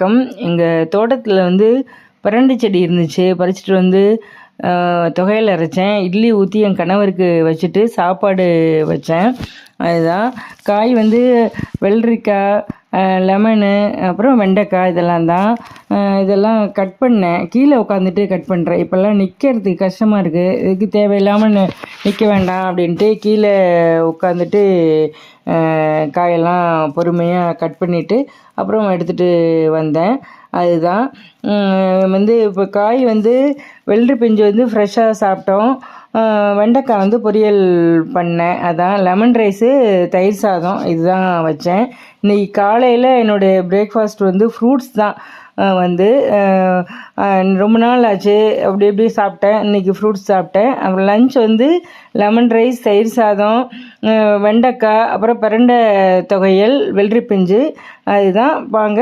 வணக்கம். எங்கள் தோட்டத்தில் வந்து பிரண்டை செடி இருந்துச்சு. பறிச்சுட்டு வந்து தொகையில் அரைச்சேன். இட்லி ஊற்றி என் கணவருக்கு வச்சுட்டு சாப்பாடு வச்சேன். அதுதான் காய் வந்து வெள்ளரிக்காய், லெமனு, அப்புறம் வெண்டைக்காய் இதெல்லாம் தான். இதெல்லாம் கட் பண்ணேன். கீழே உட்காந்துட்டு கட் பண்ணுறேன். இப்போல்லாம் நிற்கிறதுக்கு கஷ்டமாக இருக்குது. இதுக்கு தேவையில்லாமல் நிற்க வேண்டாம் அப்படின்ட்டு கீழே உட்காந்துட்டு காயெல்லாம் பொறுமையாக கட் பண்ணிவிட்டு அப்புறம் எடுத்துகிட்டு வந்தேன். அதுதான் வந்து இப்போ காய் வந்து வெள்ளரி பிஞ்சு வந்து ஃப்ரெஷ்ஷாக சாப்பிட்டோம். வெண்டைக்காய் வந்து பொரியல் பண்ணேன். அதான் லெமன் ரைஸு, தயிர் சாதம் இதுதான் வச்சேன். இன்றைக்கி காலையில் என்னுடைய பிரேக்ஃபாஸ்ட் வந்து ஃப்ரூட்ஸ் தான். வந்து ரொம்ப நாள் ஆச்சு அப்படி இப்படி சாப்பிட்டேன். இன்றைக்கி ஃப்ரூட்ஸ் சாப்பிட்டேன். அப்புறம் லன்ச் வந்து லெமன் ரைஸ், தயிர் சாதம், வெண்டைக்காய், அப்புறம் பிரண்டை தொகையல், வெள்ளரி பிஞ்சு. அதுதான் வாங்க